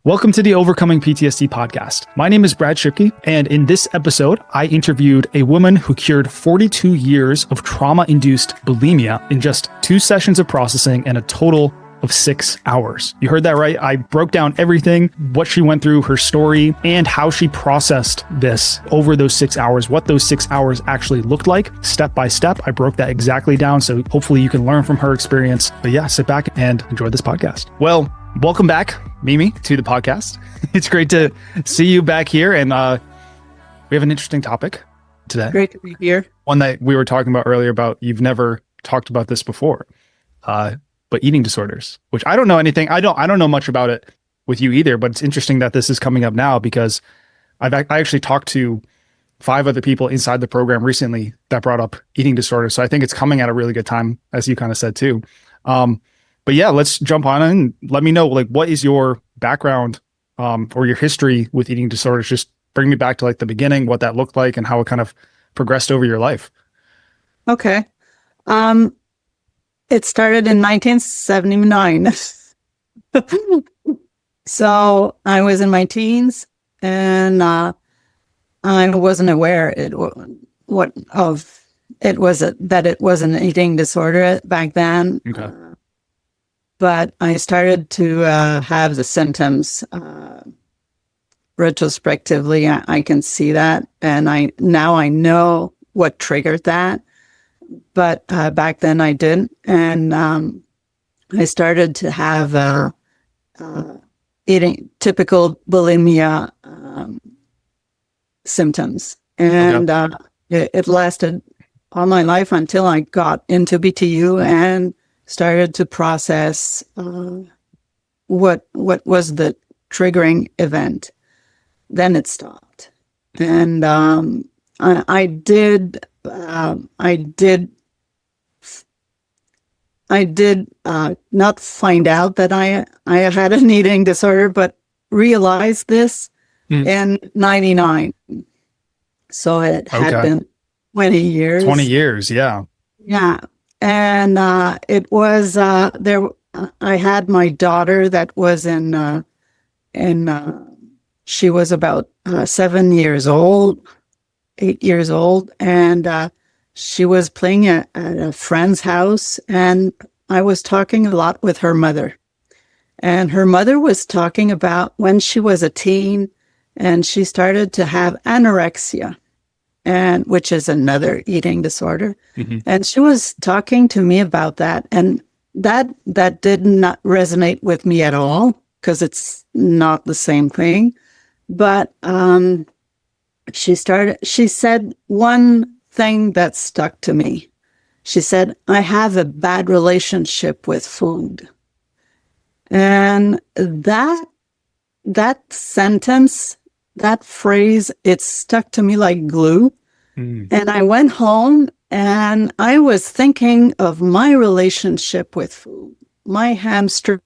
Welcome to the Overcoming PTSD podcast. My name is Brad Shipke, and in this episode, I interviewed a woman who cured 42 years of trauma-induced bulimia in just 2 sessions of processing and a total of 6 hours. You heard that right. I broke down everything, what she went through, her story, and how she processed this over those 6 hours, what those 6 hours actually looked like, step by step. I broke that exactly down, so hopefully you can learn from her experience. But yeah, sit back and enjoy this podcast. Well, welcome back, Mimi, to the podcast. It's great to see you back here, and we have an interesting topic today. Great to be here. One that we were talking about earlier about you've never talked about this before. But eating disorders, which I don't know anything. I don't know much about it with you either, but it's interesting that this is coming up now because I actually talked to 5 other people inside the program recently that brought up eating disorders. So I think it's coming at a really good time, as you kind of said too. But yeah, let's jump on and let me know, like, what is your background or your history with eating disorders? Just bring me back to like the beginning, what that looked like and how it kind of progressed over your life. Okay. It started in 1979. So I was in my teens, and I wasn't aware that it was an eating disorder back then. Okay. But I started to have the symptoms retrospectively. I can see that, and now I know what triggered that. But back then I didn't, and I started to have eating typical bulimia symptoms, and it lasted all my life until I got into BTU and started to process what was the triggering event. Then it stopped, and I did not find out that I had an eating disorder, but realized this in 99. So it had been 20 years. 20 years, yeah. Yeah. And it was there. I had my daughter that was she was about 7 years old. 8 years old, and she was playing at a friend's house, and I was talking a lot with her mother. And her mother was talking about when she was a teen, and she started to have anorexia, and which is another eating disorder. Mm-hmm. And she was talking to me about that, and that did not resonate with me at all, because it's not the same thing. But she said one thing that stuck to me. She said, I have a bad relationship with food. And that sentence, that phrase, it stuck to me like glue. Mm. And I went home and I was thinking of my relationship with food. My hamster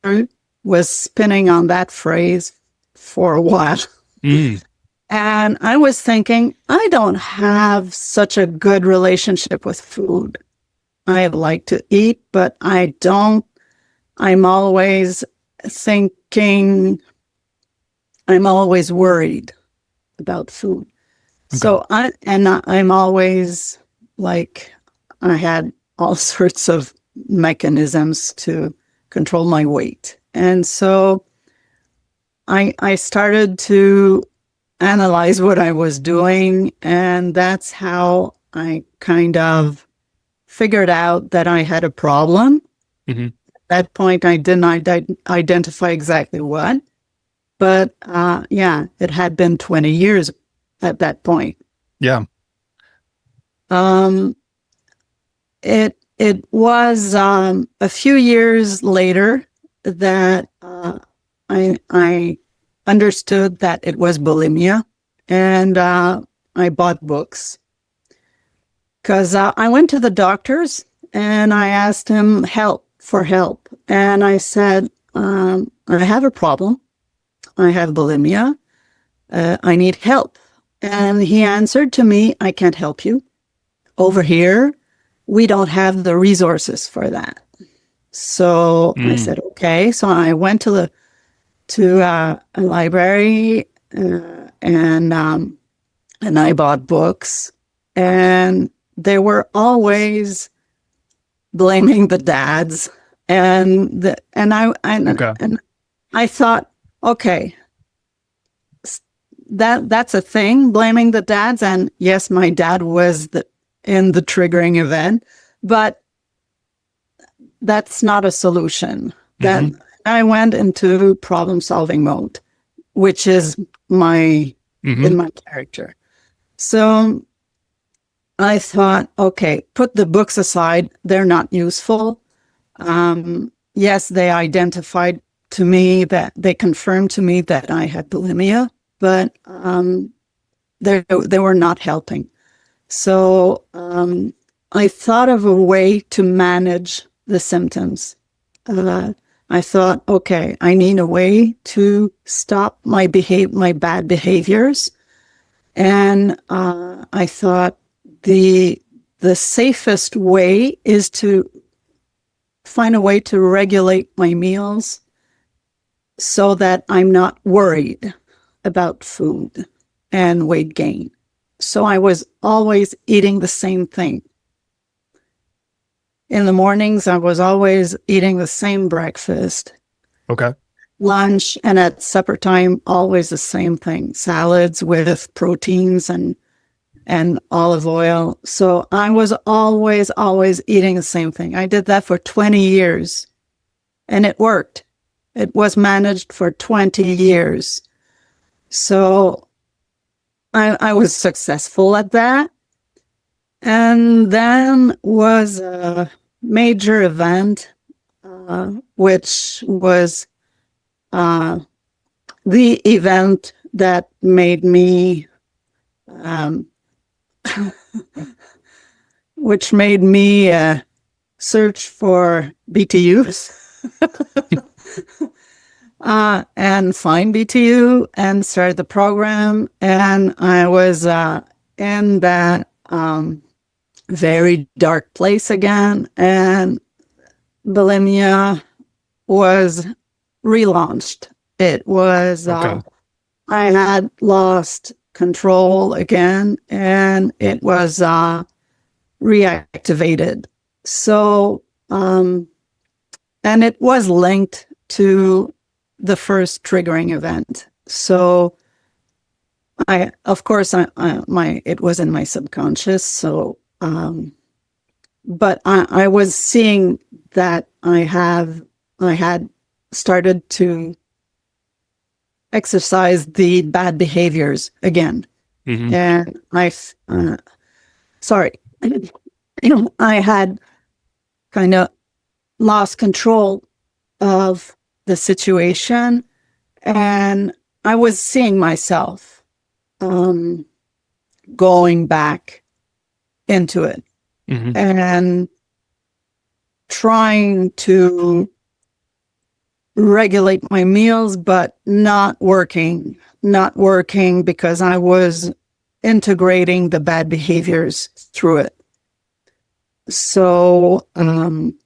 was spinning on that phrase for a while. Mm. And I was thinking, I don't have such a good relationship with food. I like to eat, but I don't. I'm always thinking, I'm always worried about food. Okay. So I'm always like, I had all sorts of mechanisms to control my weight. And so I started to analyze what I was doing, and that's how I kind of figured out that I had a problem. Mm-hmm. At that point, I didn't identify exactly what, but it had been 20 years at that point. Yeah. It was a few years later that I understood that it was bulimia, and I bought books because I went to the doctors and I asked him for help, and I said, I have a problem. I have bulimia. I need help. And he answered to me, I can't help you. Over here, we don't have the resources for that. So I said, okay. So I went to to a library and I bought books, and they were always blaming the dads, Okay. and I thought, okay, that's a thing, blaming the dads, and yes, my dad was in the triggering event, but that's not a solution. That I went into problem solving mode, which is in my character. So I thought, okay, put the books aside. They're not useful. Yes, they identified to me that they confirmed to me that I had bulimia, but they were not helping. So I thought of a way to manage the symptoms. I thought, okay, I need a way to stop my bad behaviors, and I thought the safest way is to find a way to regulate my meals so that I'm not worried about food and weight gain. So I was always eating the same thing. In the mornings, I was always eating the same breakfast. Okay. Lunch, and at supper time, always the same thing. Salads with proteins and olive oil. So I was always eating the same thing. I did that for 20 years, and it worked. It was managed for 20 years. So I was successful at that. And then was a major event, which was the event that made me search for BTUs and find BTU and start the program. And I was in that very dark place again. And bulimia was relaunched. It was, I had lost control again, and it was reactivated. So, and it was linked to the first triggering event. So, it was in my subconscious. So, but I was seeing that I had started to exercise the bad behaviors again. And I had kind of lost control of the situation, and I was seeing myself going back into it and trying to regulate my meals, but not working because I was integrating the bad behaviors through it. So, when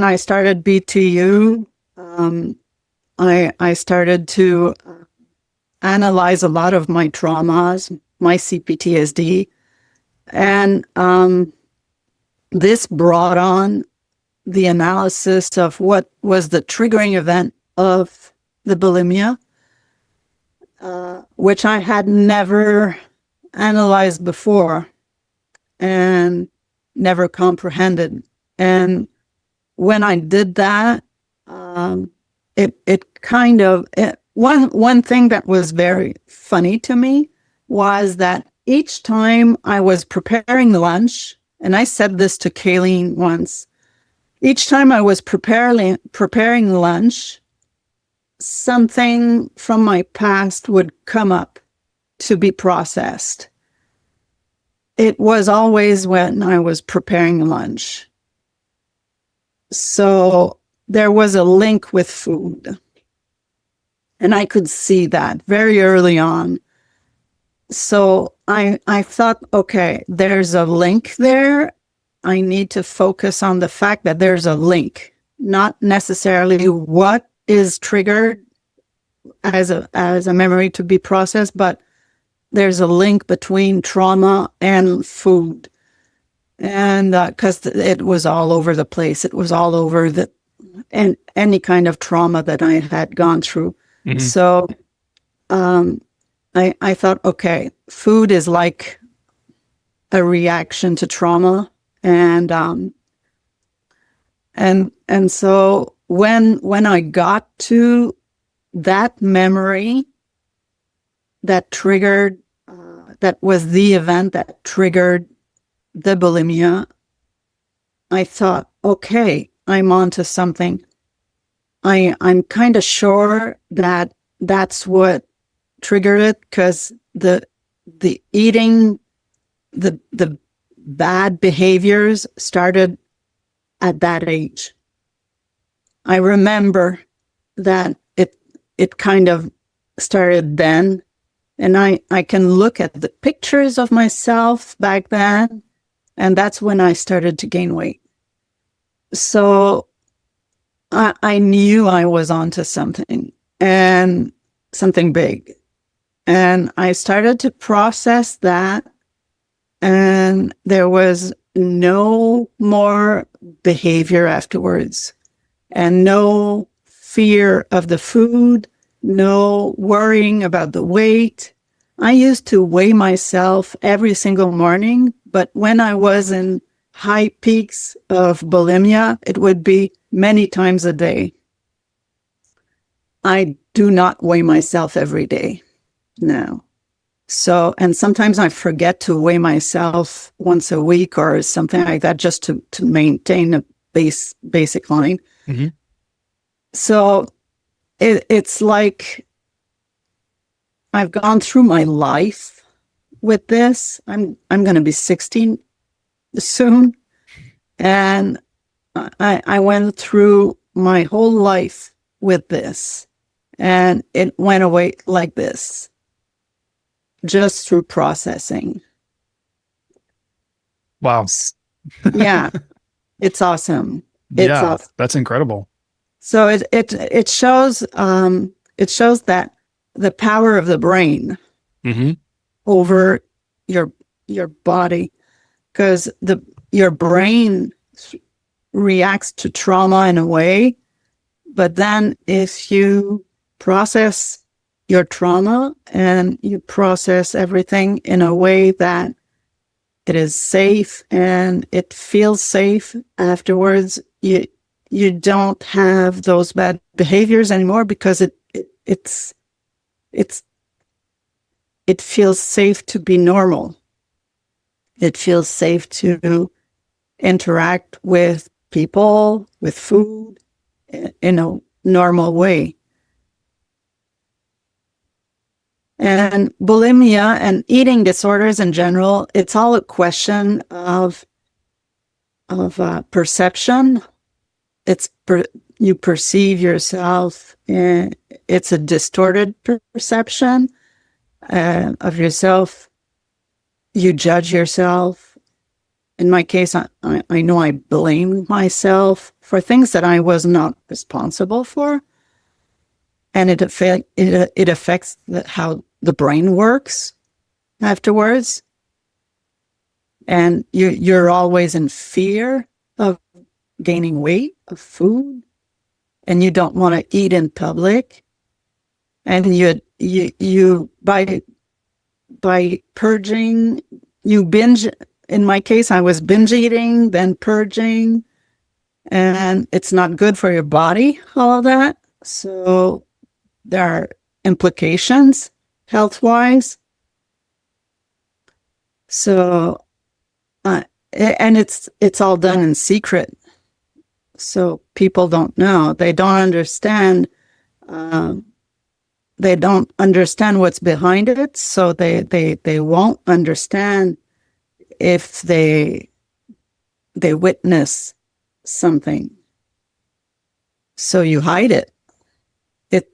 I started BTU, I started to analyze a lot of my traumas, my CPTSD, and this brought on the analysis of what was the triggering event of the bulimia, which I had never analyzed before and never comprehended. And when I did that, one thing that was very funny to me was that each time I was preparing the lunch, and I said this to Kayleen once, each time I was preparing lunch, something from my past would come up to be processed. It was always when I was preparing lunch. So there was a link with food. And I could see that very early on. So I thought, okay, there's a link there. I need to focus on the fact that there's a link, not necessarily what is triggered as a memory to be processed, but there's a link between trauma and food. And because it was all over the place, it was all over and any kind of trauma that I had gone through. Mm-hmm. So I thought, okay, food is like a reaction to trauma, and so when I got to that memory that triggered, that was the event that triggered the bulimia, I thought, okay, I'm onto something. I'm kind of sure that that's what triggered it, because the eating, the bad behaviors started at that age. I remember that it kind of started then, and I can look at the pictures of myself back then, and that's when I started to gain weight. So I knew I was onto something, and something big. And I started to process that, and there was no more behavior afterwards, and no fear of the food, no worrying about the weight. I used to weigh myself every single morning, but when I was in high peaks of bulimia, it would be many times a day. I do not weigh myself every day now. So, and sometimes I forget to weigh myself once a week or something like that, just to maintain a basic line. Mm-hmm. So it's like I've gone through my life with this. I'm going to be 16 soon, and I went through my whole life with this, and it went away like this, just through processing. Wow. Yeah, it's awesome. Awesome. That's incredible. So it shows that the power of the brain mm-hmm. over your body, because your brain reacts to trauma in a way, but then if you process your trauma and you process everything in a way that it is safe and it feels safe afterwards, you don't have those bad behaviors anymore, because it feels safe to be normal. It feels safe to interact with people, with food, in a normal way. And bulimia and eating disorders in general, it's all a question of perception. You perceive yourself, it's a distorted perception of yourself. You judge yourself. In my case, I know I blame myself for things that I was not responsible for, and it affects how the brain works afterwards. And you're always in fear of gaining weight, of food, and you don't want to eat in public. And you by purging, you binge. In my case, I was binge eating, then purging, and it's not good for your body, all of that. So there are implications health-wise. So, and it's all done in secret. So people don't know. They don't understand. They don't understand what's behind it. So they won't understand if they witness something. So you hide it.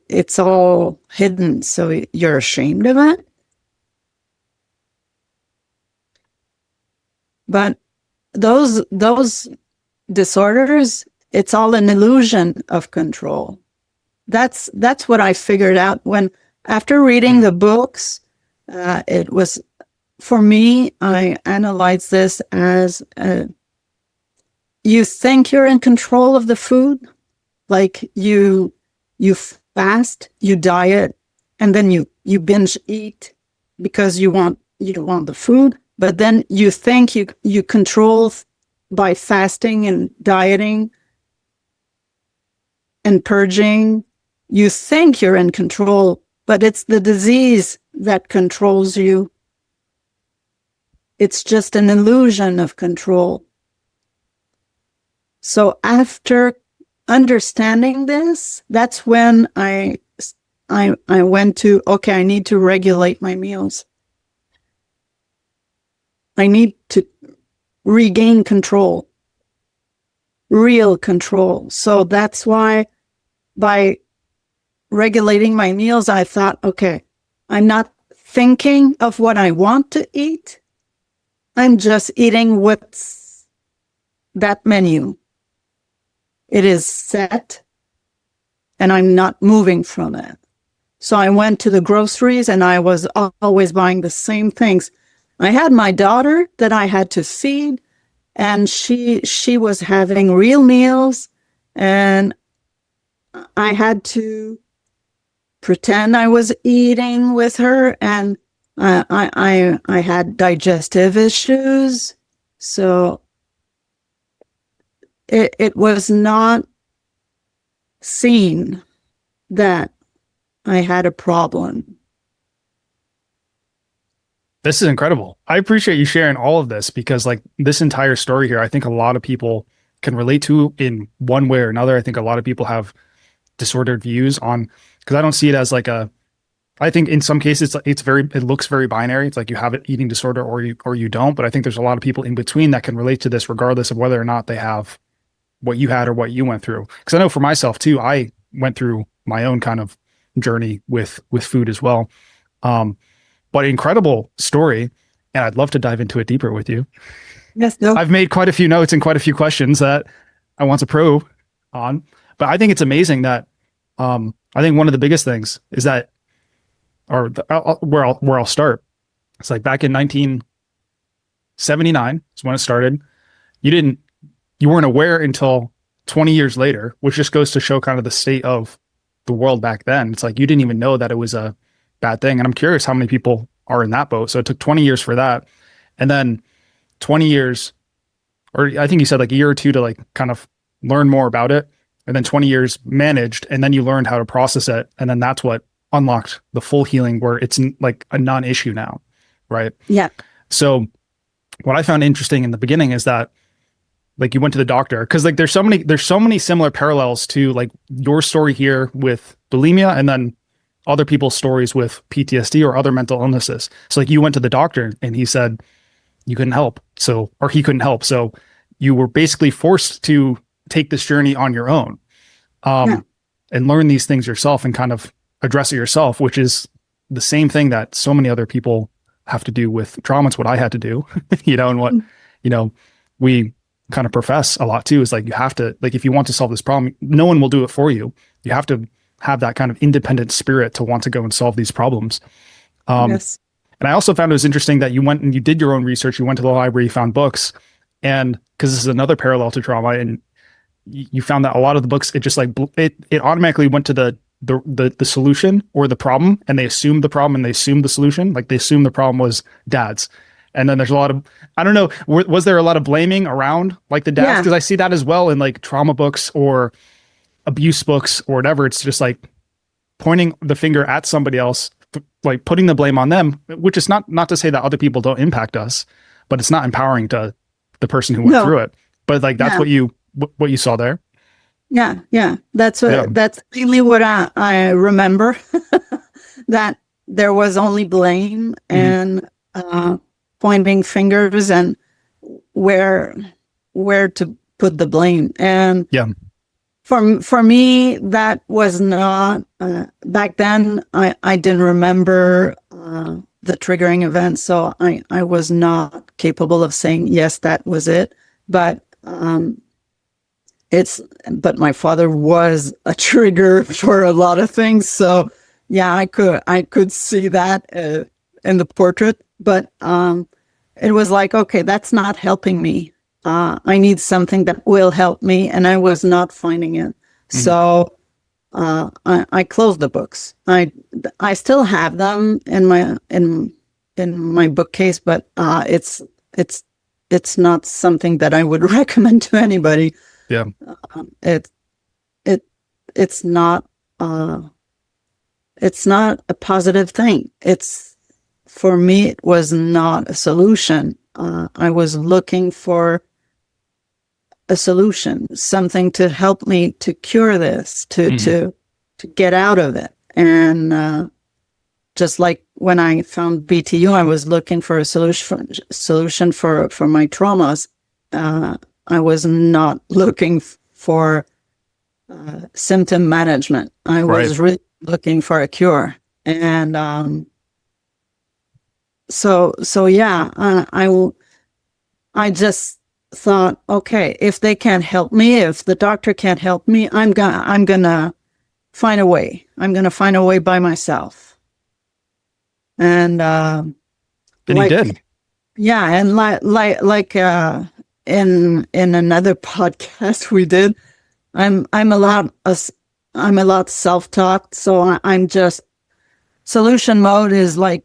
It's all hidden. So you're ashamed of it. But those disorders, it's all an illusion of control. That's what I figured out after reading the books. It was, for me, I analyzed this as you think you're in control of the food, like you fast, you diet, and then you binge eat because you want the food, but then you think you control by fasting and dieting and purging. You think you're in control, but it's the disease that controls you. It's just an illusion of control. So after understanding this, that's when I went to, okay, I need to regulate my meals. I need to regain control, real control. So that's why by regulating my meals, I thought, okay, I'm not thinking of what I want to eat. I'm just eating what's that menu. It is set, and I'm not moving from it. So I went to the groceries, and I was always buying the same things. I had my daughter that I had to feed, and she was having real meals, and I had to pretend I was eating with her, and I had digestive issues, so it was not seen that I had a problem. This is incredible. I appreciate you sharing all of this, because like this entire story here, I think a lot of people can relate to in one way or another. I think a lot of people have disordered views on, because I don't see it as like I think in some cases it looks very binary. It's like you have an eating disorder or you don't. But I think there's a lot of people in between that can relate to this, regardless of whether or not they have what you had or what you went through. Because I know for myself too, I went through my own kind of journey with food as well. But incredible story, and I'd love to dive into it deeper with you. Yes, no. I've made quite a few notes and quite a few questions that I want to probe on. But I think it's amazing that I think one of the biggest things is that, where I'll start. It's like back in 1979 is when it started. You weren't aware until 20 years later, which just goes to show kind of the state of the world back then. It's like you didn't even know that it was a bad thing. And I'm curious how many people are in that boat. So it took 20 years for that. And then 20 years, or I think you said like a year or two to like kind of learn more about it. And then 20 years managed, and then you learned how to process it. And then that's what unlocked the full healing, where it's like a non-issue now. Right. Yeah. So what I found interesting in the beginning is that like you went to the doctor, because like there's so many similar parallels to like your story here with bulimia, and then other people's stories with PTSD or other mental illnesses. So like you went to the doctor and he said you couldn't help. Or he couldn't help. So you were basically forced to take this journey on your own, and learn these things yourself and kind of address it yourself, which is the same thing that so many other people have to do with trauma. It's what I had to do, and what, we kind of profess a lot too, is like, you have to, like, if you want to solve this problem, no one will do it for you. You have to have that kind of independent spirit to want to go and solve these problems. Yes. And I also found it was interesting that you went and you did your own research. You went to the library, you found books, and because this is another parallel to trauma, and you found that a lot of the books, it just like, it automatically went to the solution or the problem, and they assumed the problem and they assumed the solution. Like they assumed the problem was dads. And then there's a lot of, I don't know, was there a lot of blaming around like the dads? Because I see that as well in like trauma books or abuse books or whatever. It's just like pointing the finger at somebody else, like putting the blame on them, which is not to say that other people don't impact us, but it's not empowering to the person who went through it. But like, that's what you saw there. Yeah. That's mainly what I remember, that there was only blame and pointing fingers and where to put the blame. And for me, that was not, back then, I didn't remember the triggering event. So I was not capable of saying, yes, that was it. but but my father was a trigger for a lot of things. So yeah, I could see that in the portrait, but it was like, okay, that's not helping me. I need something that will help me, and I was not finding it. So I closed the books. I still have them in my bookcase, but it's not something that I would recommend to anybody. Yeah. It's not a positive thing. For me, it was not a solution. I was looking for a solution, something to help me to cure this, to get out of it. And just like when I found BTU, I was looking for a solution for my traumas. I was not looking for symptom management. I was really looking for a cure. And so yeah, I just thought, okay, if they can't help me, if the doctor can't help me, I'm gonna find a way. I'm gonna find a way by myself. And he did. Yeah, and like in another podcast we did, I'm a lot self-taught, so I'm just solution mode is like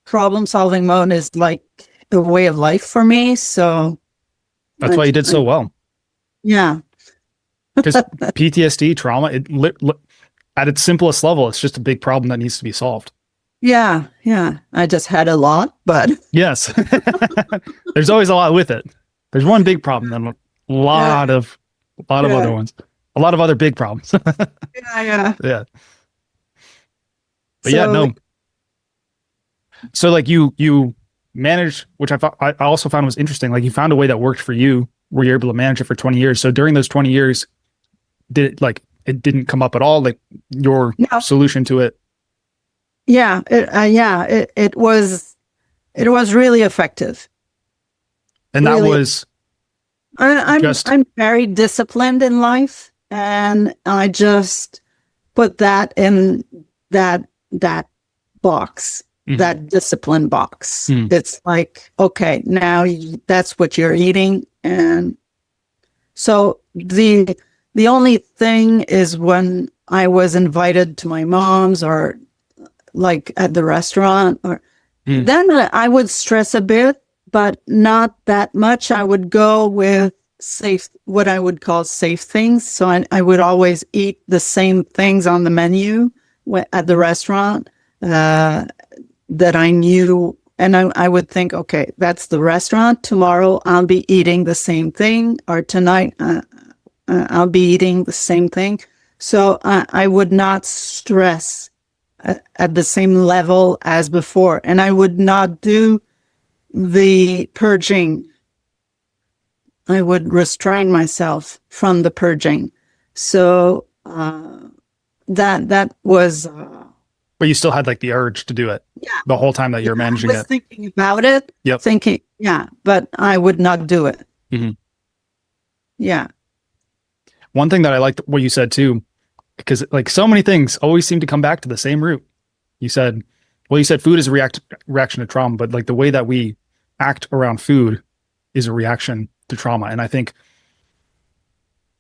problem solving mode is like a way of life for me. So that's why you did so well. Yeah. Because PTSD trauma, at its simplest level, it's just a big problem that needs to be solved. Yeah. I just had a lot, but yes, there's always a lot with it. There's one big problem, then a lot of other ones, a lot of other big problems. Yeah. But yeah, no. So like you managed, which I also found was interesting. Like you found a way that worked for you, where you're able to manage it for 20 years. So during those 20 years, it didn't come up at all? Like your solution to it? Yeah, it was really effective. And that was, I'm very disciplined in life, and I just put that in that box, that discipline box. It's like, okay, now that's what you're eating. And so the only thing is when I was invited to my mom's or like at the restaurant, or then I would stress a bit, but not that much. I would go with what I would call safe things. So I would always eat the same things on the menu at the restaurant that I knew. And I would think, okay, that's the restaurant. Tomorrow I'll be eating the same thing, or tonight I'll be eating the same thing. So I would not stress at the same level as before. And I would not do the purging. I would restrain myself from the purging. So that was... But you still had like the urge to do it the whole time that you're managing it. I was thinking about it, but I would not do it. Yeah. One thing that I liked what you said too, because like so many things always seem to come back to the same root. You said food is a reaction to trauma, but like the way that we act around food is a reaction to trauma. And I think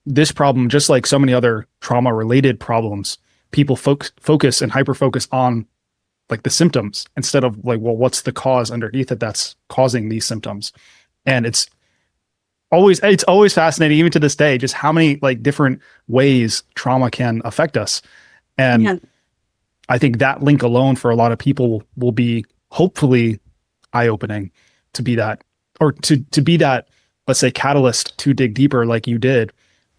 this problem, just like so many other trauma related problems, people focus and hyper focus on like the symptoms instead of like, well, what's the cause underneath it that's causing these symptoms? And it's always fascinating, even to this day, just how many like different ways trauma can affect us. And I think that link alone for a lot of people will be hopefully eye-opening to be that, or to be that, let's say, catalyst to dig deeper like you did,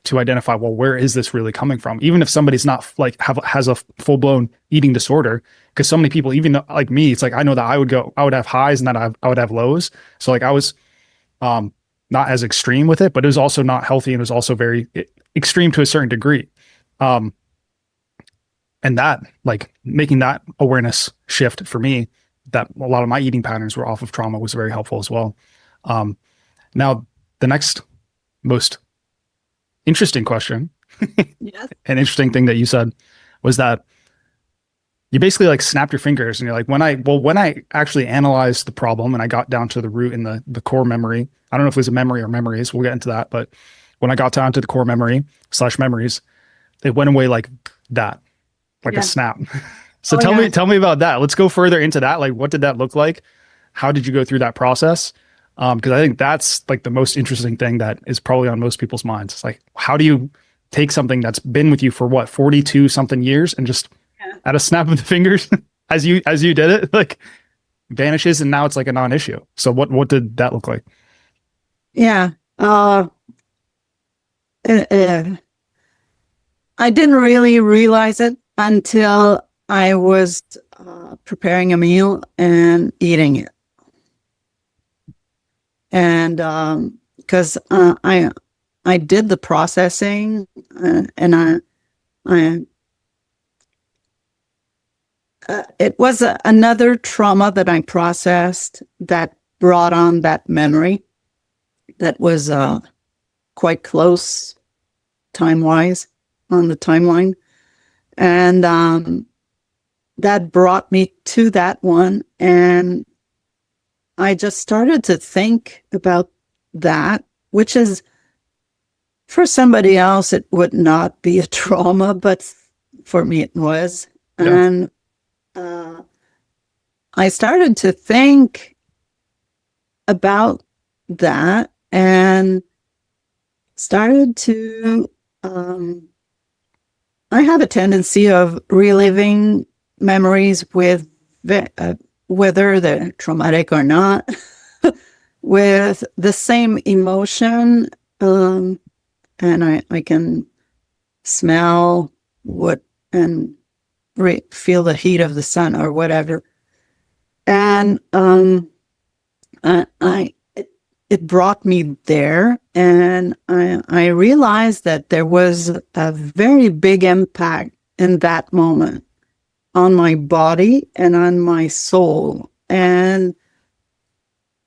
to identify, well, where is this really coming from? Even if somebody's not like has a full-blown eating disorder, because so many people, even like me, it's like, I know that I would have highs and that I would have lows. So like I was not as extreme with it, but it was also not healthy, and it was also very extreme to a certain degree. And that, like, making that awareness shift for me, that a lot of my eating patterns were off of trauma, was very helpful as well. Now the next most interesting question, Yes. an interesting thing that you said was that you basically like snapped your fingers and you're like, when I actually analyzed the problem and I got down to the root in the core memory, I don't know if it was a memory or memories, we'll get into that, but when I got down to the core memory / memories, it went away like that, like a snap. So tell me about that. Let's go further into that. Like, what did that look like? How did you go through that process? Because I think that's like the most interesting thing that is probably on most people's minds. It's like, how do you take something that's been with you for what, 42 something years and just at a snap of the fingers as you did it, like vanishes and now it's like a non-issue. So what did that look like? Yeah. I didn't really realize it until I was preparing a meal and eating it. And because I did the processing and it was another trauma that I processed that brought on that memory that was quite close time-wise on the timeline. And that brought me to that one. And I just started to think about that, which is, for somebody else, it would not be a trauma, but for me it was. Yeah. And I started to think about that and started to, I have a tendency of reliving memories with whether they're traumatic or not, with the same emotion. And I can smell what and feel the heat of the sun or whatever. And it brought me there, and I realized that there was a very big impact in that moment on my body and on my soul. And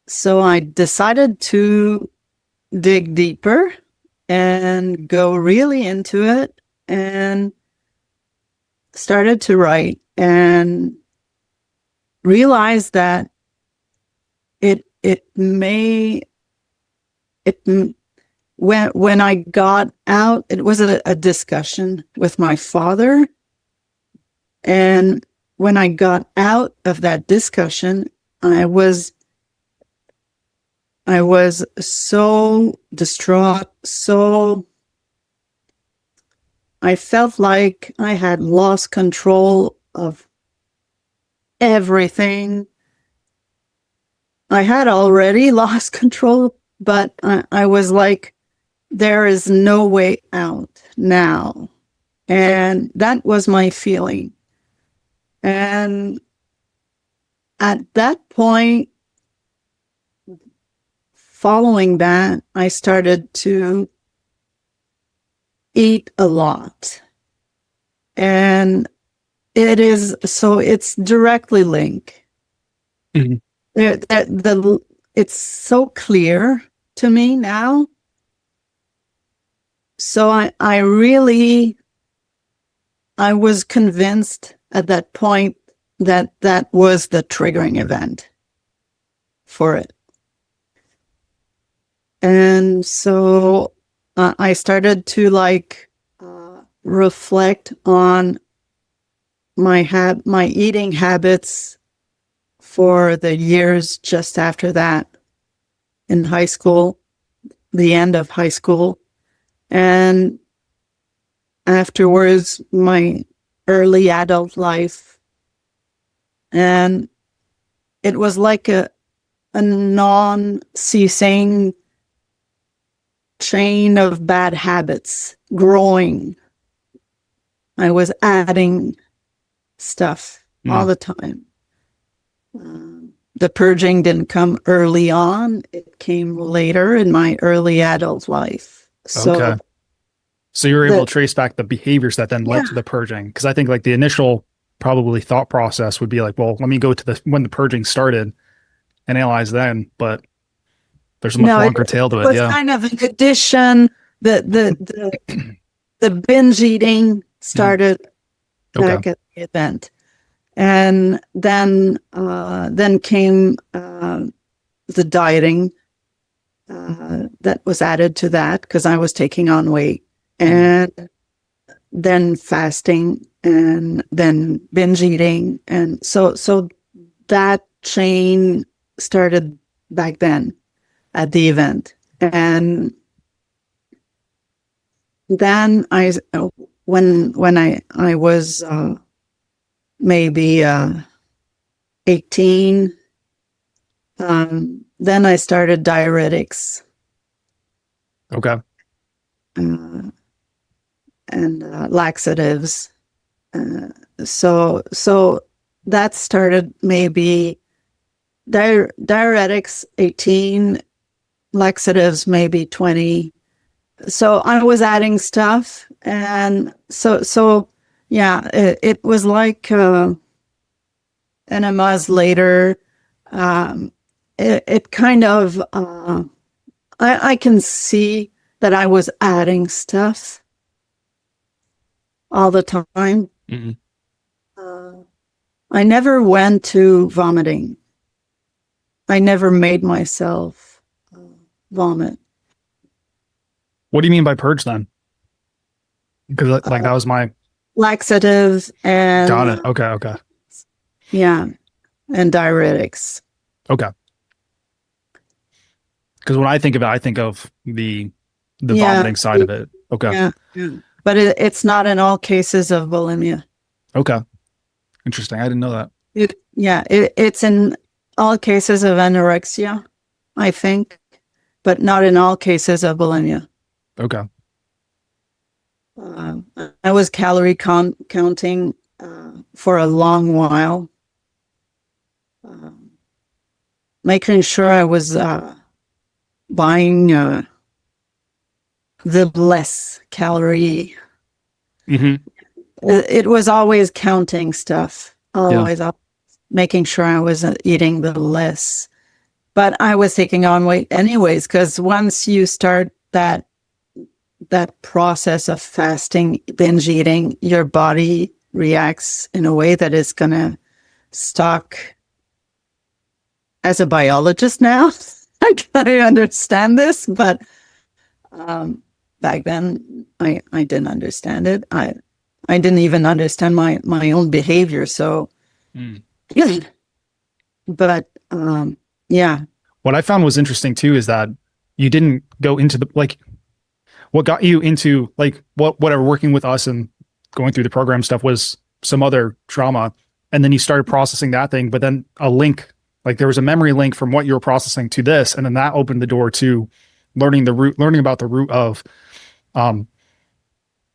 so I decided to dig deeper and go really into it and started to write and realized that when I got out, it was a discussion with my father. And when I got out of that discussion, I was so distraught, I felt like I had lost control of everything. I had already lost control, but I was like, there is no way out now. And that was my feeling. And at that point, following that, I started to eat a lot. And it's directly linked. Mm-hmm. It's so clear to me now. So I was convinced at that point that was the triggering event for it. And so I started to reflect on my eating habits for the years just after that, in high school, the end of high school, and afterwards my early adult life. And it was like a non-ceasing chain of bad habits growing. I was adding stuff all the time. The purging didn't come early on. It came later in my early adult life. So you were able to trace back the behaviors that then led to the purging. Because I think like the initial probably thought process would be like, well, let me go to when the purging started and analyze then. But There's a much longer tail to it. Was kind of an addition. The binge eating started back at the event. And then came the dieting that was added to that because I was taking on weight, and then fasting, and then binge eating, and so that chain started back then at the event. And then when I was maybe 18, then I started diuretics. Okay. And laxatives. So that started maybe diuretics 18, laxatives maybe 20. So I was adding stuff, and so yeah, it was like enemas later. It kind of I can see that I was adding stuff all the time. Mm-hmm. I never went to vomiting. I never made myself vomit. What do you mean by purge then? Because like that was my laxatives and got it. Okay. Yeah, and diuretics. Okay. Because when I think of it, I think of the vomiting side of it. Okay. Yeah. But it's not in all cases of bulimia. Okay. Interesting. I didn't know that. It's in all cases of anorexia, I think, but not in all cases of bulimia. Okay. I was calorie counting for a long while, making sure I was buying the less calorie. Mm-hmm. It was always counting stuff, always making sure I was eating the less. But I was taking on weight anyways, because once you start that process of fasting, binge eating, your body reacts in a way that is going to stalk. As a biologist now, I understand this, but back then I didn't understand it. I didn't even understand my own behavior. So, but yeah. What I found was interesting too is that you didn't go into the what got you into whatever working with us and going through the program stuff was some other trauma, and then you started processing that thing, but then a link. Like there was a memory link from what you were processing to this, and then that opened the door to learning about the root of the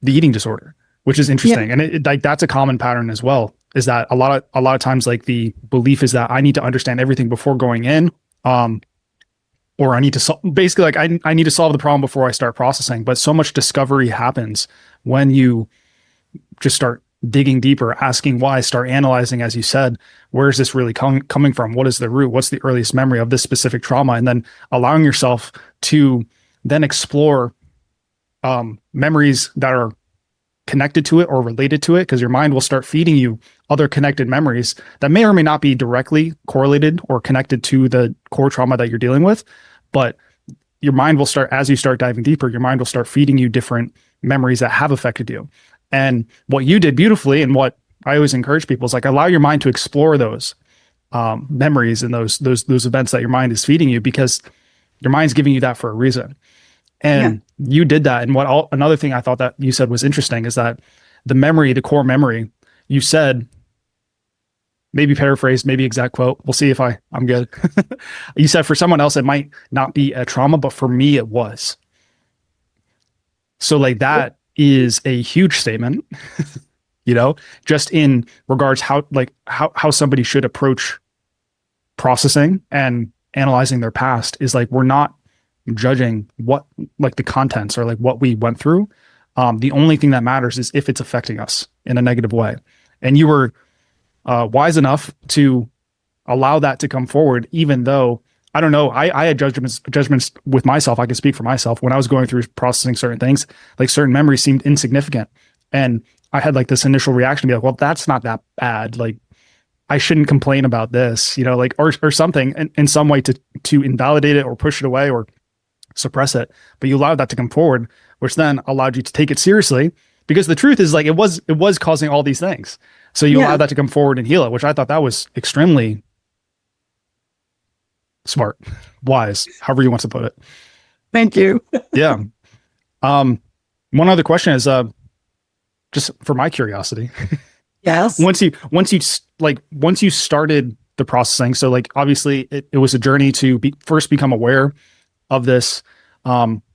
eating disorder, which is interesting. Yeah. And that's a common pattern as well, is that a lot of times like the belief is that I need to understand everything before going in, or I need to basically like I need to solve the problem before I start processing. But so much discovery happens when you just start digging deeper, asking why, start analyzing, as you said, where is this really coming from? What is the root? What's the earliest memory of this specific trauma? And then allowing yourself to then explore memories that are connected to it or related to it, because your mind will start feeding you other connected memories that may or may not be directly correlated or connected to the core trauma that you're dealing with. But your mind will start, as you start diving deeper, your mind will start feeding you different memories that have affected you. And what you did beautifully, and what I always encourage people, is like allow your mind to explore those memories and those events that your mind is feeding you, because your mind's giving you that for a reason. And you did that. And another thing I thought that you said was interesting is that the core memory, you said, maybe paraphrased, maybe exact quote, we'll see if I'm good. You said for someone else, it might not be a trauma, but for me, it was. So like that is a huge statement, just in regards how somebody should approach processing and analyzing their past, is like, we're not judging what like the contents or like what we went through. The only thing that matters is if it's affecting us in a negative way. And you were wise enough to allow that to come forward, even though I don't know. I had judgments with myself. I can speak for myself. When I was going through processing certain things, like certain memories seemed insignificant. And I had like this initial reaction to be like, well, that's not that bad. Like I shouldn't complain about this, you know, like, or something in some way to invalidate it or push it away or suppress it. But you allowed that to come forward, which then allowed you to take it seriously, because the truth is like, it was causing all these things. So you allowed that to come forward and heal it, which I thought that was extremely smart, wise, however you want to put it. Thank you. Yeah. One other question is, just for my curiosity. Yes. Once you started the processing, so like, obviously it was a journey to first become aware of this,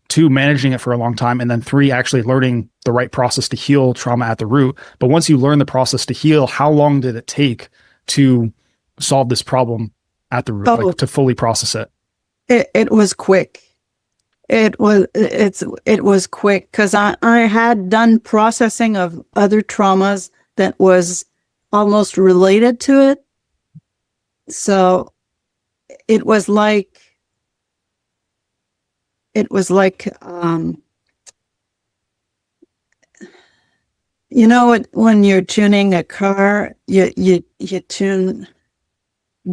2, managing it for a long time, and then 3, actually learning the right process to heal trauma at the root. But once you learn the process to heal, how long did it take to solve this problem at the root, like to fully process it? It was quick. It was quick, because I had done processing of other traumas that was almost related to it. So it was like you know, when you're tuning a car, you tune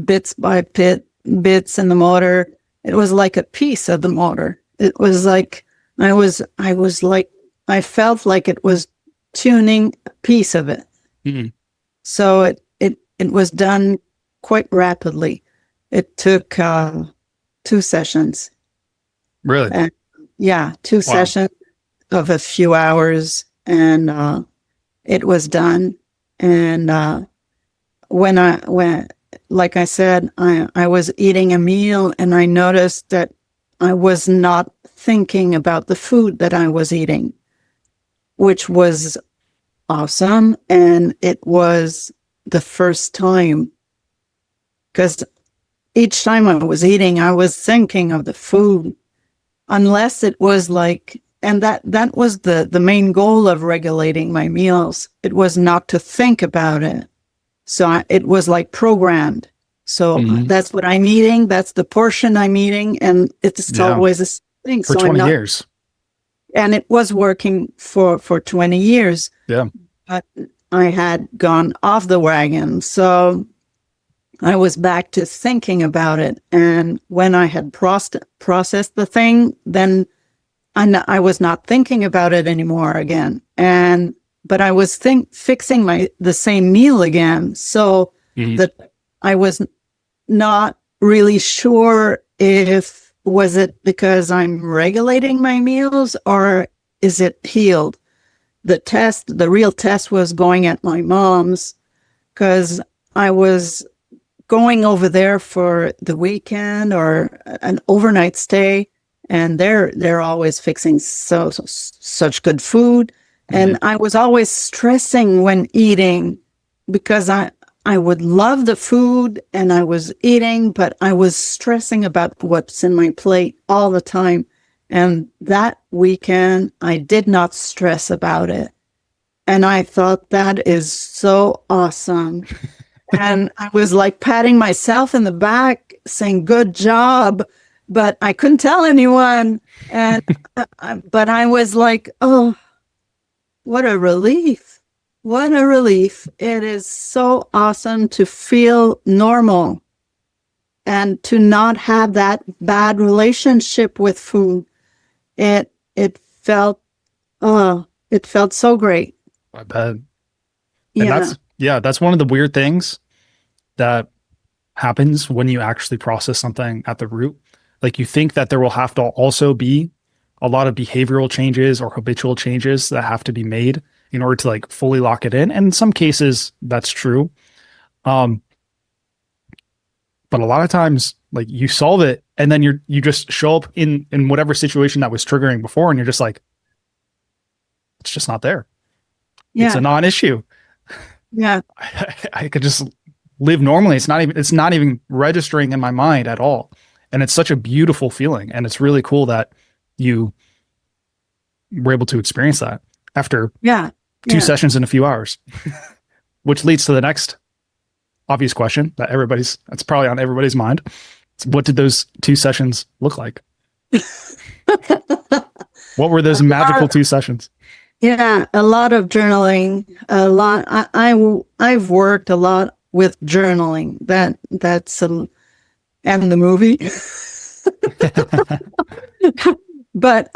bits by bits in the motor. It was like a piece of the motor. It was like I felt like it was tuning a piece of it. Mm-hmm. So it was done quite rapidly. It took 2 sessions. Really? And, yeah, 2 sessions of a few hours, and it was done. And when like I said, I was eating a meal, and I noticed that I was not thinking about the food that I was eating, which was awesome. And it was the first time, because each time I was eating, I was thinking of the food, unless it was like, and that was the main goal of regulating my meals. It was not to think about it. So it was like programmed. So that's what I'm eating. That's the portion I'm eating. And it's always a thing. For 20 years. And it was working for 20 years. Yeah. But I had gone off the wagon. So I was back to thinking about it. And when I had processed the thing, then I was not thinking about it anymore again. But I was fixing the same meal again. So that I was not really sure if was it because I'm regulating my meals, or is it healed? The real test was going at my mom's, because I was going over there for the weekend or an overnight stay, and they're always fixing such good food. And I was always stressing when eating, because I would love the food and I was eating, but I was stressing about what's in my plate all the time. And that weekend, I did not stress about it. And I thought, that is so awesome. And I was like patting myself in the back, saying, good job. But I couldn't tell anyone. And but I was like, oh, what a relief. What a relief. It is so awesome to feel normal and to not have that bad relationship with food. It felt so great. I bet. Yeah. And that's one of the weird things that happens when you actually process something at the root. Like, you think that there will have to also be a lot of behavioral changes or habitual changes that have to be made in order to like fully lock it in. And in some cases that's true. But a lot of times, like, you solve it and then you just show up in whatever situation that was triggering before, and you're just like, it's just not there. Yeah. It's a non-issue. Yeah. I could just live normally. It's not even registering in my mind at all. And it's such a beautiful feeling. And it's really cool that you were able to experience that after 2 sessions in a few hours, which leads to the next obvious question that's probably on everybody's mind. What did those 2 sessions look like? What were those magical 2 sessions? Yeah, a lot of journaling. A lot. I've worked a lot with journaling. That's and the movie. But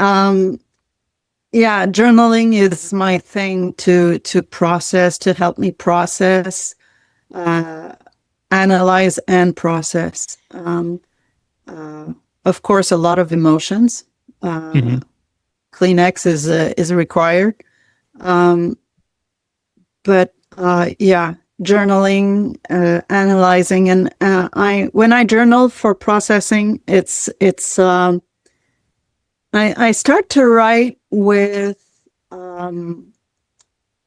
yeah, journaling is my thing to process, to help me process, analyze, and process. Of course, a lot of emotions. Kleenex is required. But yeah, journaling, analyzing, and when I journal for processing, I start to write with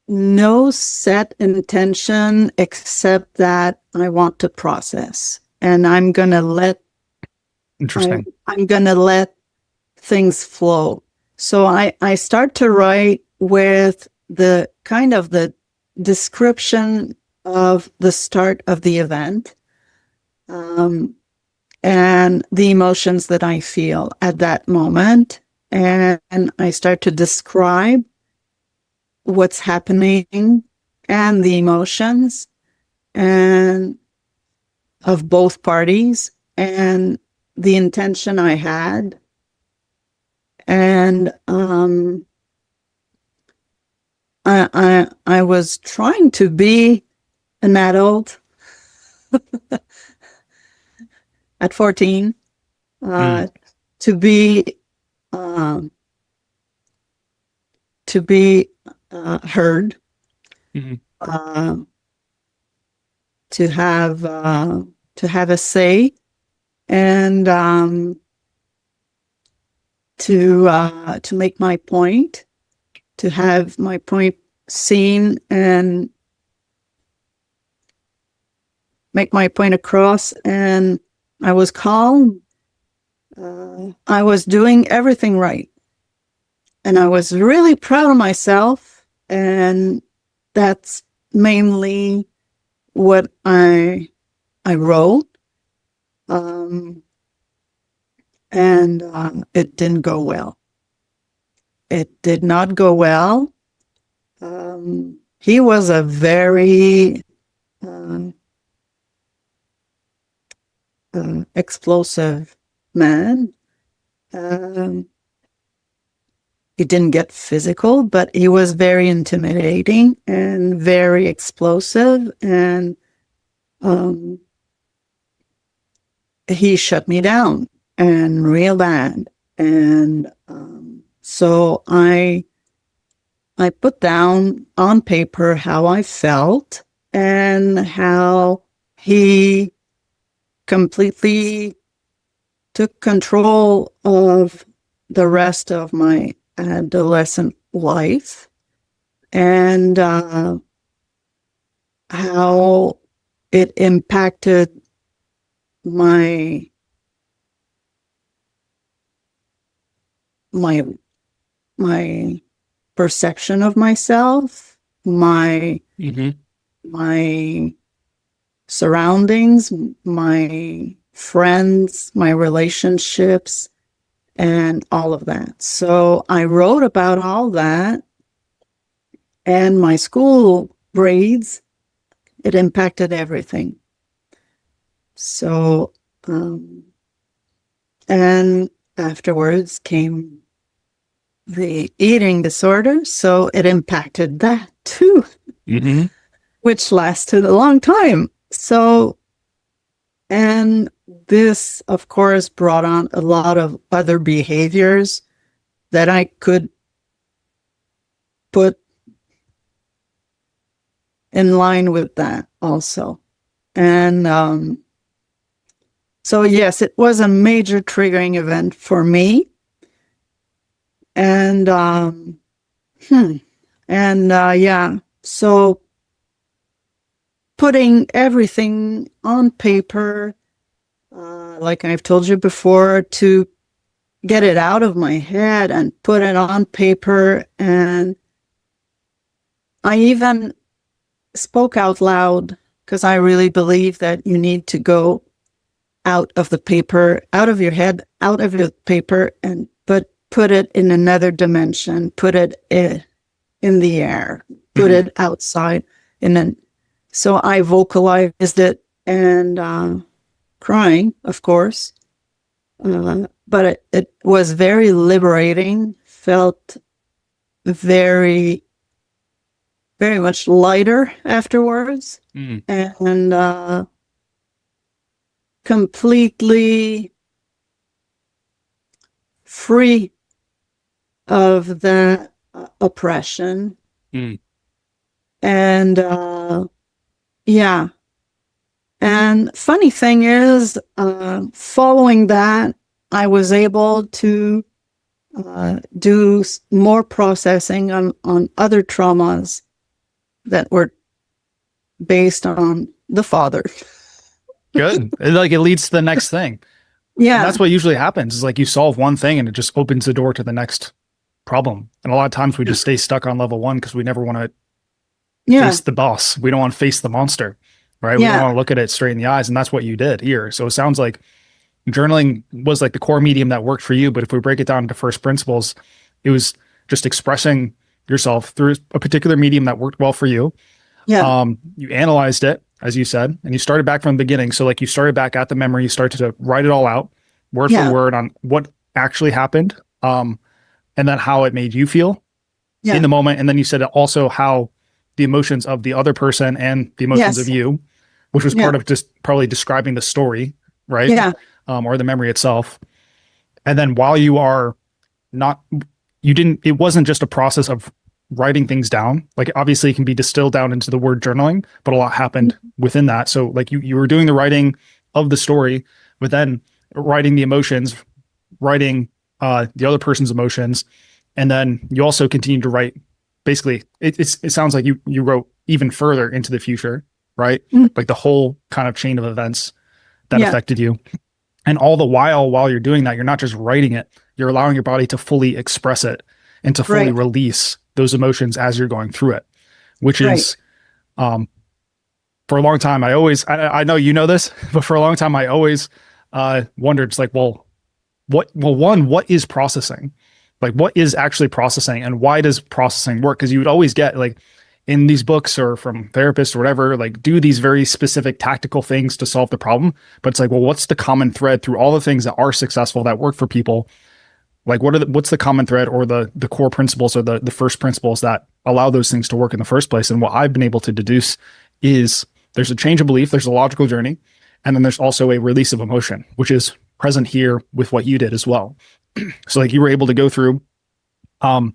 no set intention except that I want to process, and I'm gonna let I'm gonna let things flow. So I start to write with the kind of the description of the start of the event, and the emotions that I feel at that moment. And I start to describe what's happening and the emotions and of both parties and the intention I had. And I was trying to be an adult at 14, to be heard, to have a say, and to make my point, to have my point seen and make my point across. And I was calm. I was doing everything right. And I was really proud of myself. And that's mainly what I wrote. And it didn't go well. It did not go well. He was a very explosive man. He didn't get physical, but he was very intimidating and very explosive. And he shut me down, and real bad. And so I put down on paper how I felt and how he completely took control of the rest of my adolescent life, and how it impacted my perception of myself, my surroundings, my friends, my relationships, and all of that. So I wrote about all that, and my school grades, it impacted everything. So, and afterwards came the eating disorder, so it impacted that too, which lasted a long time. So, and this, of course, brought on a lot of other behaviors that I could put in line with that also. And so, yes, it was a major triggering event for me. And yeah, so putting everything on paper, like I've told you before, to get it out of my head and put it on paper. And I even spoke out loud, because I really believe that you need to go out of the paper, out of your head, out of your paper, and put it in another dimension, put it in the air, put it outside. And then, so I vocalized it and crying, of course. But it was very liberating, felt very, very much lighter afterwards, and completely free of the oppression. And yeah. And funny thing is, following that, I was able to do more processing on other traumas that were based on the father. Good. Like, it leads to the next thing. Yeah. And that's what usually happens, is like you solve one thing and it just opens the door to the next problem. And a lot of times we just stay stuck on level one because we never want to face the boss. We don't want to face the monster, right? We don't want to look at it straight in the eyes. And that's what you did here. So it sounds like journaling was like the core medium that worked for you. But if we break it down to first principles, it was just expressing yourself through a particular medium that worked well for you. Yeah. You analyzed it, as you said, and you started back from the beginning. So like you started back at the memory, you started to write it all out word for word on what actually happened. And then how it made you feel in the moment. And then you said also how the emotions of the other person and the emotions of you, which was part of just probably describing the story, right? Yeah. Or the memory itself. And then while you are not, it wasn't just a process of writing things down. Like obviously it can be distilled down into the word journaling, but a lot happened within that. So like you were doing the writing of the story, but then writing the emotions, writing the other person's emotions. And then you also continued to write, basically, it sounds like you wrote even further into the future, right? Like the whole kind of chain of events that affected you. And all the while you're doing that, you're not just writing it, you're allowing your body to fully express it and to fully release those emotions as you're going through it, which is, for a long time, I know you know this, but for a long time, I always wondered, it's like, what is processing? Like, what is actually processing, and why does processing work? Because you would always get, like, in these books or from therapists or whatever, like, do these very specific tactical things to solve the problem. But it's like, well, what's the common thread through all the things that are successful, that work for people? Like, what's the common thread or the core principles or the first principles that allow those things to work in the first place? And what I've been able to deduce is there's a change of belief, there's a logical journey, and then there's also a release of emotion, which is present here with what you did as well. So like you were able to go through, and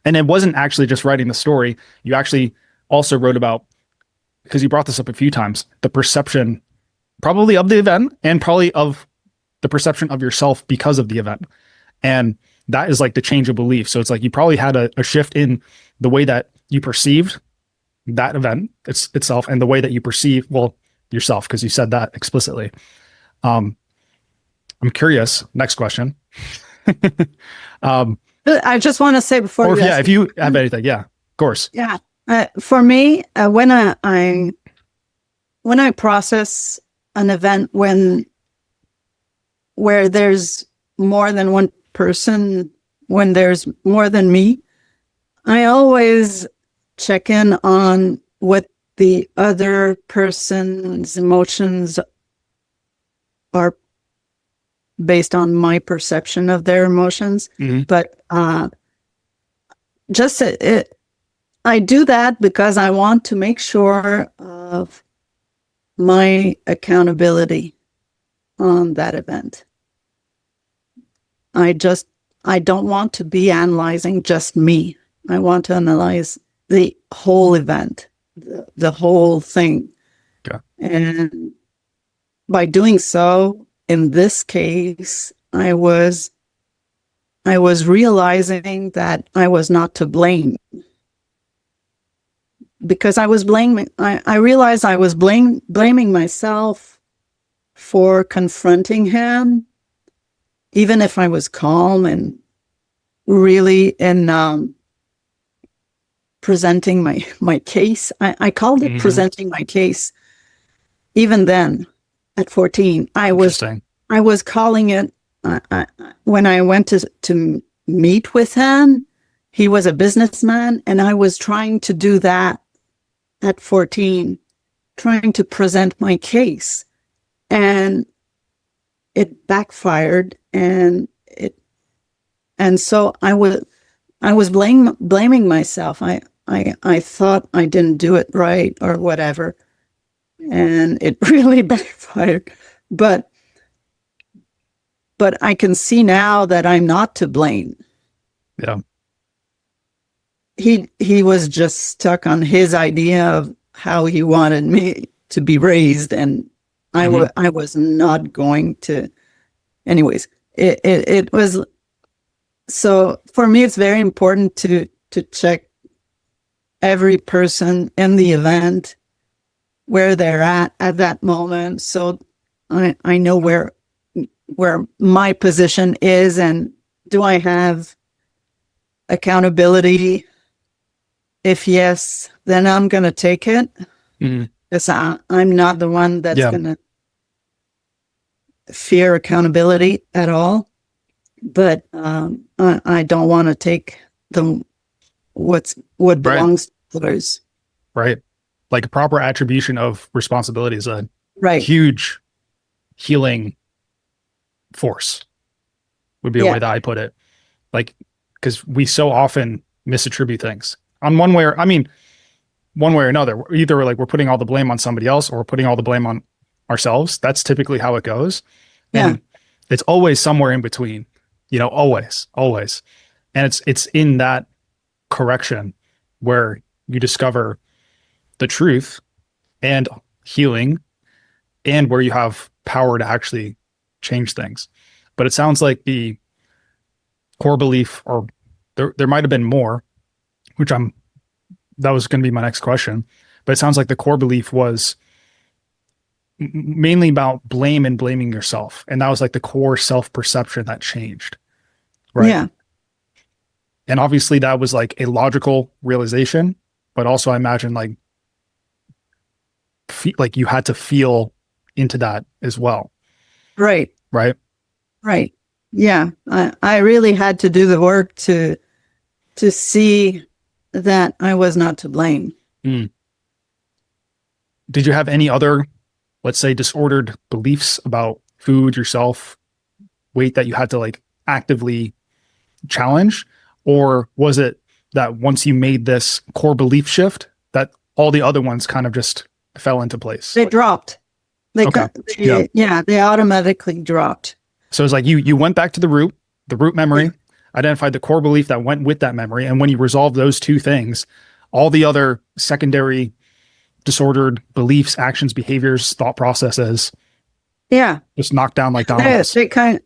it wasn't actually just writing the story. You actually also wrote about, because you brought this up a few times, the perception probably of the event and probably of the perception of yourself because of the event. And that is like the change of belief. So it's like you probably had a shift in the way that you perceived that event itself and the way that you perceive, yourself, because you said that explicitly. I'm curious, next question. I just want to say before, or if you have anything, of course. Yeah. For me, when I process an event where there's more than one person, when there's more than me, I always check in on what the other person's emotions are based on my perception of their emotions. But I do that because I want to make sure of my accountability on that event. I don't want to be analyzing just me. I want to analyze the whole event, the whole thing. Okay. And by doing so, in this case, I was realizing that I was not to blame, because I was blaming. I realized I was blaming myself for confronting him, even if I was calm and really in presenting my case. I called it presenting my case. Even then, at 14. I was calling it, when I went to meet with him, he was a businessman, and I was trying to do that at 14, trying to present my case, and it backfired, and so I was blaming myself. I thought I didn't do it right or whatever, and it really backfired. But I can see now that I'm not to blame. Yeah. He was just stuck on his idea of how he wanted me to be raised, and I was not going to. Anyways, it was. So for me, it's very important to check every person in the event, where they're at that moment, so I know where my position is, and do I have accountability? If yes, then I'm going to take it, because I'm not the one that's going to fear accountability at all. But I don't want to take what belongs to others. Right. Like a proper attribution of responsibility is a huge healing force, would be a way that I put it. Like, because we so often misattribute things on one way or another. Either we're putting all the blame on somebody else, or we're putting all the blame on ourselves. That's typically how it goes. And it's always somewhere in between, always. And it's in that correction where you discover the truth and healing, and where you have power to actually change things. But it sounds like the core belief, or there might have been more, that was going to be my next question, but it sounds like the core belief was mainly about blame and blaming yourself. And that was like the core self-perception that changed. Right. Yeah. And obviously that was like a logical realization, but also I imagine like you had to feel into that as well. Right. Right. Right. Yeah. I really had to do the work to see that I was not to blame. Did you have any other, let's say, disordered beliefs about food, yourself, weight that you had to like actively challenge? Or was it that once you made this core belief shift, that all the other ones kind of just fell into place? They dropped. They automatically dropped. So it's like you went back to the root memory, identified the core belief that went with that memory. And when you resolve those two things, all the other secondary disordered beliefs, actions, behaviors, thought processes, just knocked down like dominoes.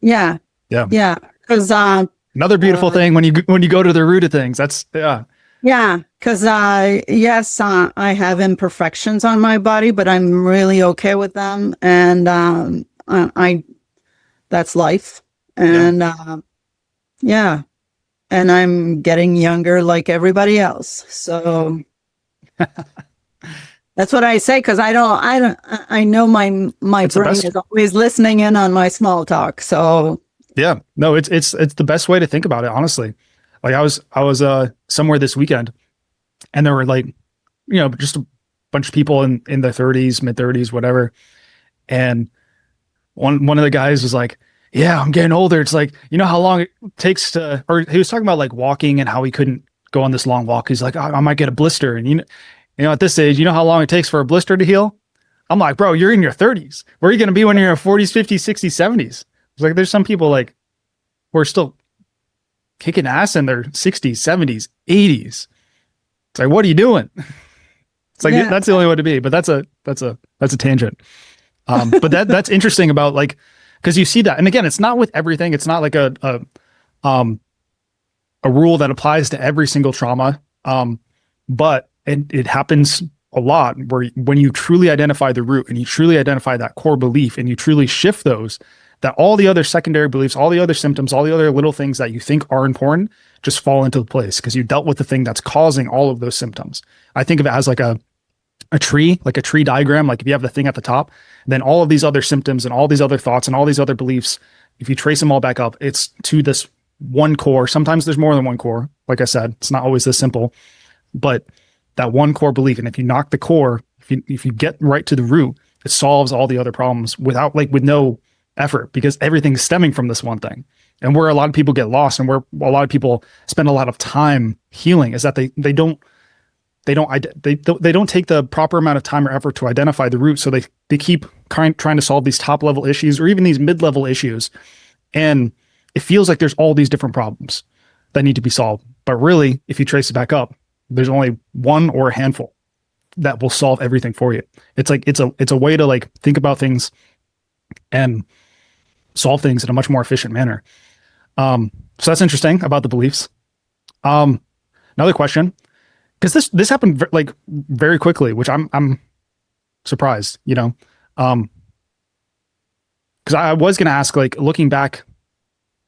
Yeah. Because another beautiful thing when you go to the root of things. That's because yes, I have imperfections on my body, but I'm really okay with them, and I that's life, and and I'm getting younger like everybody else, so. That's what I say, because I know my brain is always listening in on my small talk. So yeah, no, it's the best way to think about it, honestly. Like I was somewhere this weekend, and there were like, just a bunch of people in their 30s, mid 30s, whatever. And one of the guys was like, yeah, I'm getting older. It's like, how long it takes to, or he was talking about like walking and how he couldn't go on this long walk. He's like, I might get a blister. And at this age, how long it takes for a blister to heal? I'm like, bro, you're in your 30s. Where are you going to be when you're in your 40s, 50s, 60s, 70s? It's like, there's some people like who are still kicking ass in their 60s, 70s, 80s. It's like, what are you doing? It's like, that's the only way to be. But that's a tangent. But that's interesting about like, because you see that. And again, it's not with everything. It's not like a rule that applies to every single trauma. But it happens a lot where when you truly identify the root and you truly identify that core belief and you truly shift those, that all the other secondary beliefs, all the other symptoms, all the other little things that you think are important just fall into place because you dealt with the thing that's causing all of those symptoms. I think of it as like a a tree, like a tree diagram, like if you have the thing at the top, then all of these other symptoms and all these other thoughts and all these other beliefs, if you trace them all back up, it's to this one core. Sometimes there's more than one core. Like I said, it's not always this simple, but that one core belief. And if you knock the core, if you get right to the root, it solves all the other problems with no effort, because everything's stemming from this one thing. And where a lot of people get lost and where a lot of people spend a lot of time healing is that they don't take the proper amount of time or effort to identify the root. So they keep trying to solve these top level issues or even these mid-level issues. And it feels like there's all these different problems that need to be solved. But really, if you trace it back up, there's only one or a handful that will solve everything for you. It's like, it's a way to like think about things and solve things in a much more efficient manner. So that's interesting about the beliefs. Another question, because this happened like very quickly, which I'm surprised, because I was going to ask, like, looking back,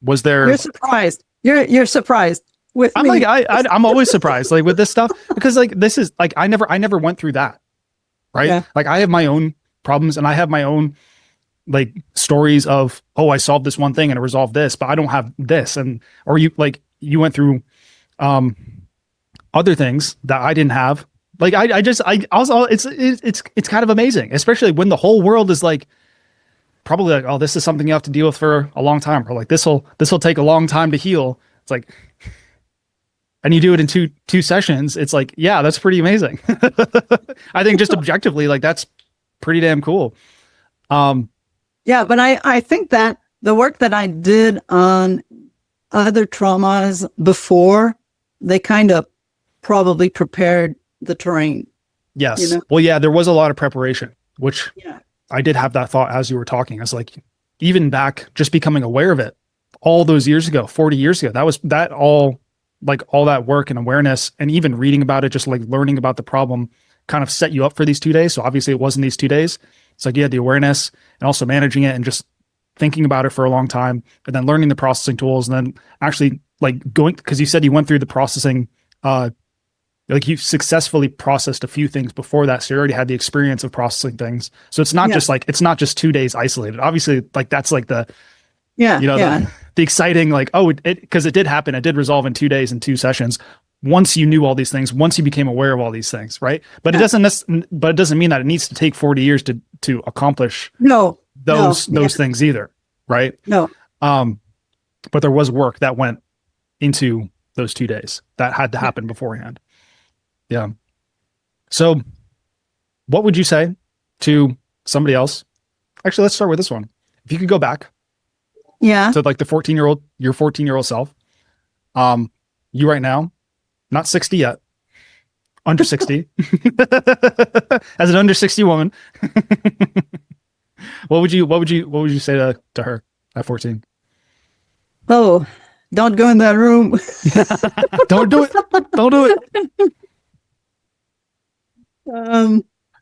was there? You're surprised. You're surprised with I'm me. like I'm always surprised, like with this stuff, because like this is like I never went through that, right? Yeah. Like I have my own problems and I have my own like stories of, oh, I solved this one thing and it resolved this, but I don't have this, or you went through other things that I didn't have. Like I also, it's kind of amazing, especially when the whole world is like probably like, oh, this is something you have to deal with for a long time, or like this will take a long time to heal. It's like, and you do it in two sessions. It's like, yeah, that's pretty amazing. I think just objectively, like that's pretty damn cool. Yeah, but I think that the work that I did on other traumas before, they kind of probably prepared the terrain. Yes. You know? Well, yeah, there was a lot of preparation, which Yeah. I did have that thought as you were talking. I was like, even back just becoming aware of it all those years ago, 40 years ago, all that work and awareness and even reading about it, just like learning about the problem kind of set you up for these 2 days. So obviously it wasn't these 2 days. It's like you had the awareness and also managing it and just thinking about it for a long time, and then learning the processing tools, and then actually like going, because you said you went through the processing, like you successfully processed a few things before that. So you already had the experience of processing things. So it's not just like, it's not just 2 days isolated. Obviously, like that's like the, the exciting, like, oh, because it did happen. It did resolve in 2 days and 2 sessions. Once you knew all these things, once you became aware of all these things, right? But it doesn't mean that it needs to take 40 years to accomplish those things either, right? No. But there was work that went into those 2 days that had to happen beforehand. Yeah. So what would you say to somebody else? Actually, let's start with this one. If you could go back to like your 14-year-old self, you right now, not 60 yet, under 60, as an under 60 woman, what would you say to her at 14? Oh, don't go in that room. Don't do it. Don't do it.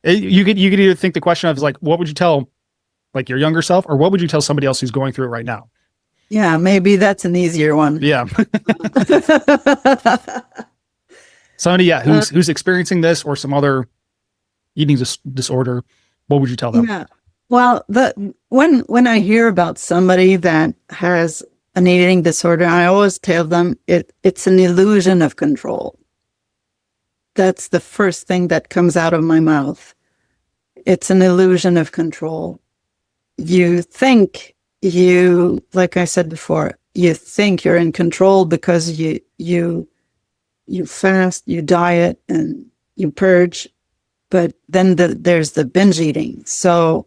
You could either think the question of like, what would you tell like your younger self, or what would you tell somebody else who's going through it right now? Yeah, maybe that's an easier one. Yeah. Somebody, who's experiencing this or some other eating disorder, what would you tell them? Yeah. Well, when I hear about somebody that has an eating disorder, I always tell them it's an illusion of control. That's the first thing that comes out of my mouth. It's an illusion of control. You think like I said before, you think you're in control because you fast, you diet, and you purge, but then there's the binge eating. So,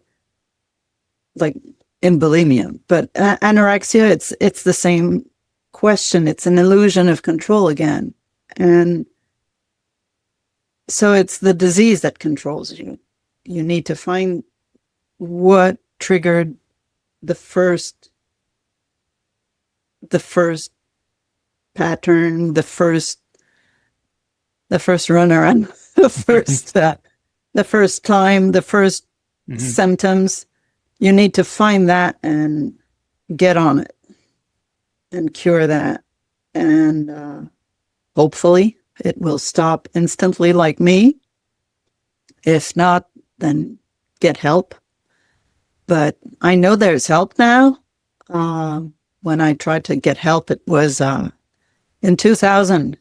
like in bulimia, but anorexia, it's the same question. It's an illusion of control again, and so it's the disease that controls you. You need to find what triggered the first pattern, the first runaround, the first time, the first symptoms. You need to find that and get on it and cure that. And hopefully it will stop instantly like me. If not, then get help. But I know there's help now. When I tried to get help, it was in 2000.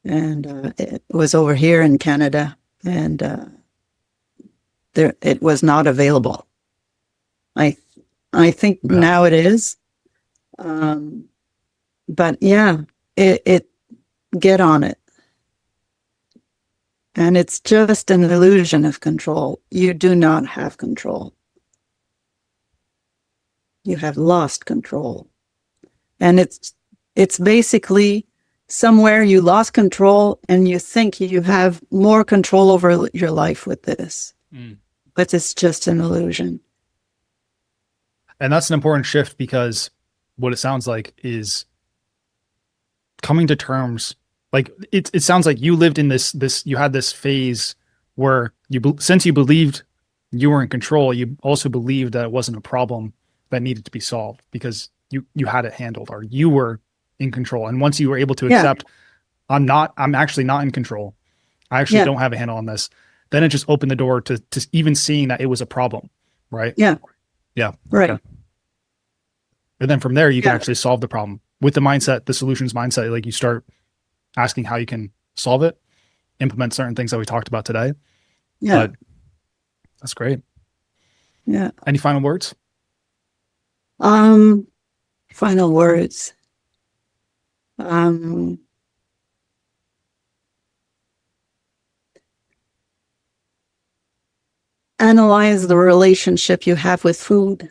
And it was over here in Canada. And it was not available. I think now it is. But yeah, it get on it. And it's just an illusion of control. You do not have control. You have lost control. And it's basically somewhere you lost control and you think you have more control over your life with this. But it's just an illusion. And that's an important shift, because what it sounds like is coming to terms. Like it sounds like you lived in this you had this phase where since you believed you were in control, you also believed that it wasn't a problem that needed to be solved, because you had it handled, or you were in control. And once you were able to accept, I'm actually not in control, I actually don't have a handle on this, then it just opened the door to even seeing that it was a problem, right? Yeah. Right. Okay. And then from there, you can actually solve the problem with the mindset, the solutions mindset. Like, you start asking how you can solve it, implement certain things that we talked about today. Yeah. But that's great. Yeah. Any final words? Final words. Analyze the relationship you have with food,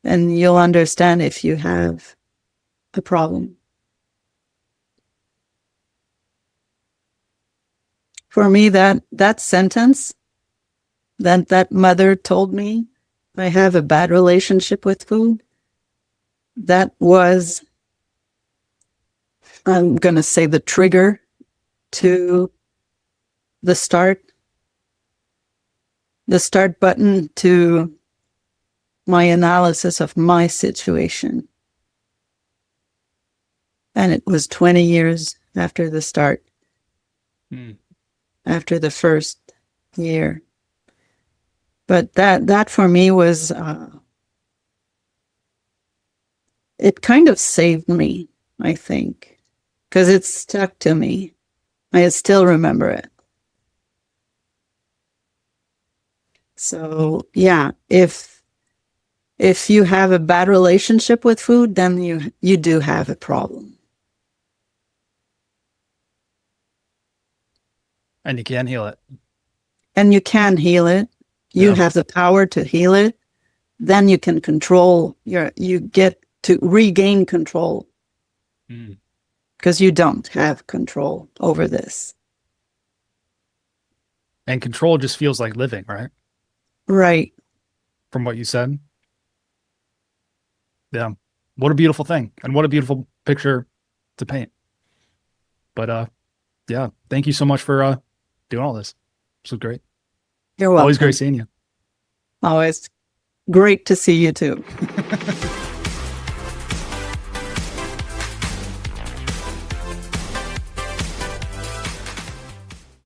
and you'll understand if you have a problem. For me, that sentence that mother told me, I have a bad relationship with food, that was, I'm going to say, the trigger to the start button to my analysis of my situation. And it was 20 years after the start, after the first year. But that for me was, it kind of saved me, I think, because it stuck to me. I still remember it. So yeah, if you have a bad relationship with food, then you do have a problem. And you can heal it. And you can heal it. You have the power to heal it. Then you can control you get to regain control. Because you don't have control over this. And control just feels like living, right? Right. From what you said. Yeah. What a beautiful thing. And what a beautiful picture to paint. But yeah, thank you so much for doing all this. This was great. You're welcome. Always great seeing you. Always great to see you too.